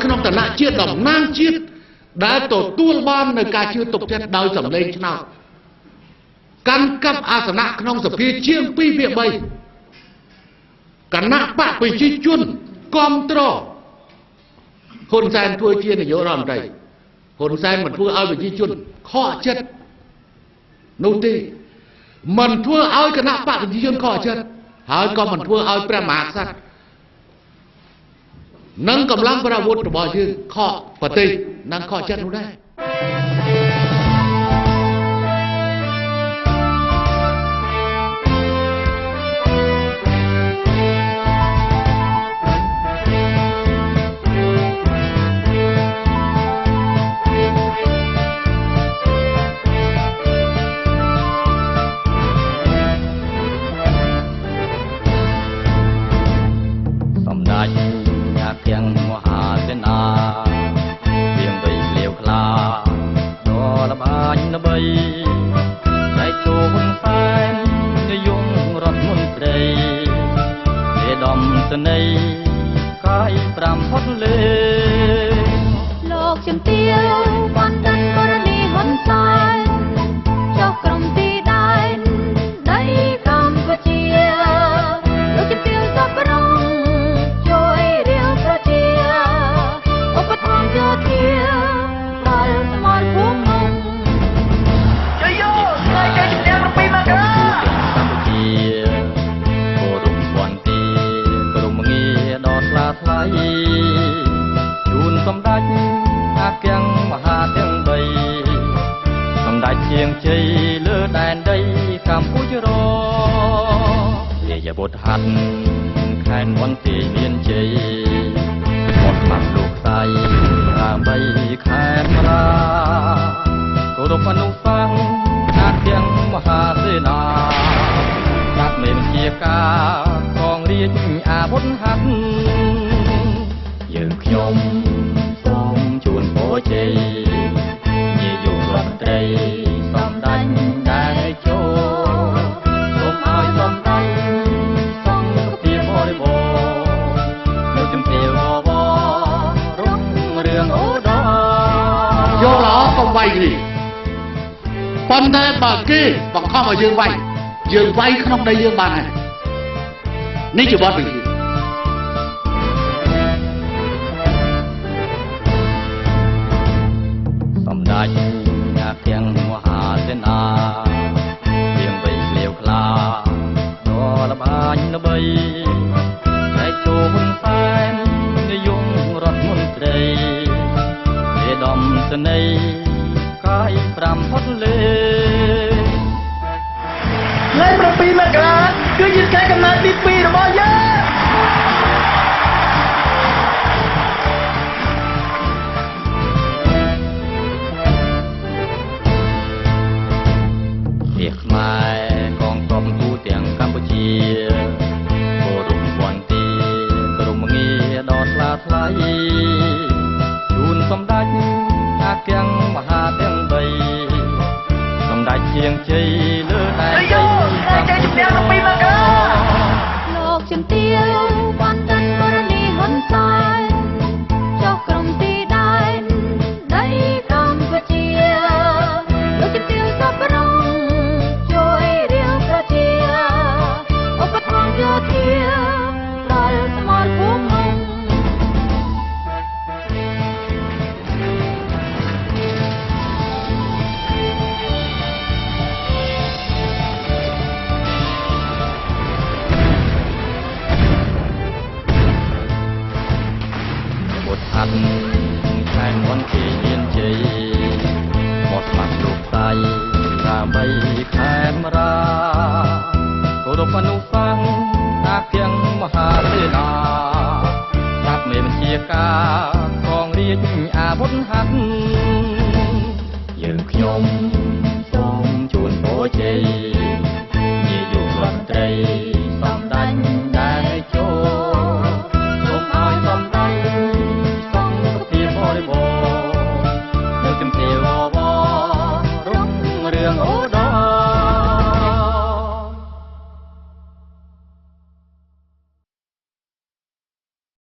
ក្នុងឋានៈជាតំណាងជាតិដែលទទួលបាននៅការជឿទុកចិត្តដោយសម្លេងឆ្នោតកាន់កាប់អាសនៈក្នុងសភាជាង2ភាគ3គណៈបកប្រជាជនគ្រប់គ្រងហ៊ុនសែនធ្វើជានាយករដ្ឋមន្ត្រីហ៊ុនសែនមិនធ្វើឲ្យប្រជាជនខកចិត្តនោះទេមិនធ្វើឲ្យគណៈបកប្រជាជនខកចិត្តហើយក៏មិនធ្វើឲ្យព្រះមហាក្សត្រនិងកម្លាំងប្រអាវុធរបស់យើងខកប្រទេសនិងខកចិត្តនោះដែរទាំងមហាសេនាទៀងបីលាវខ្លាដល់ល្បាញល្បីតែជួបហ៊ុនសែននាយករដ្ឋមន្ត្រីឯកឧត្តមសេនីយ៍កាយ5ផុតលេលោកជំទាវបានដឹងករណីហ៊ុនសែនចុះក្រុមទីដែនដីកម្ពុជាលោកជំទាវសប្រុងយោធាដល់ស្មរភូមិនោះជយោថ្ងៃគេជំនះ7មករាកម្ពុជាគោរពវន្ទីក្រុមងារដ៏ថ្លាថ្លៃជូនសម្ដេចអាគាំងមហាទាំង3សម្ដេចជាងជ័យលើដែនដីកម្ពុជាររាជបុត្រហាត់ខែនវន្ទីមានជ័យមកបាត់លោកស្រីដើម្បីខែមរាគោរពអនុសាសន៍អាគាំងមហាសេនាដាក់មេបញ្ជាការកងរាជអាវុធហត្ថយើងខ្ញុំសូមជូនពរជ័យនាយករដ្ឋមន្ត្រីសម្ដេចដែលចូលសូមឲ្យសម្ដេចសង្ឃភាពបរិបូរណ៍លោកជំទាវយកល្អកុំវាយនេះប៉ុន្តែបើគេបង្ខំឲ្យយើងវាយក្នុងដីយើងបានហើយនេះជាបទពិសោធន៍សម្ដេចអាគាំងមហាសេនាទៀងបីលាវខ្លាដល់ល្បាញល្បីតែជួបហ៊ុនសែននាយករដ្ឋមន្ត្រីឯកឧត្តមសេនីយ៍កាយ5ផុតលេថ្ងៃ7មករាគឺជាខែកំណើតទី2របស់យើងរាជខ្មែរកងទ័ពទូទាំងកម្ពុជាគោរពវន្ទីក្រុមងារដ៏ថ្លាថ្លៃជូនសម្ដេចអាគាំងមហាទាំង3សម្ដេចជាងជ័យលើដែនដីថ្ងៃគេជំនះ7មករាលោកជំទាវបានដឹងករណីហ៊ុនសែនចុះក្រុមទីដែនដីកម្ពុជាលោកជំទាវសប្រុងជួយរាវប្រជាឧបត្ថម្ភយោធាដល់ស្មរភូមិនោះហាត់ខែនវន្ទីមានជ័យមកស្មាត់លោកស្រីដើម្បីខែមរាគោរពអនុសាសន៍អាគាំងមហាសេនាដាក់មេបញ្ជាការកងរាជអាវុធហត្ថយើងខ្ញុំសូមជូនពរជ័យនាយករដ្ឋមន្ត្រីសម្ដេចដែលចូលសូមឲ្យសម្ដេចបរិបូរណ៍នឹងជំទាវរុងរឿងអូដ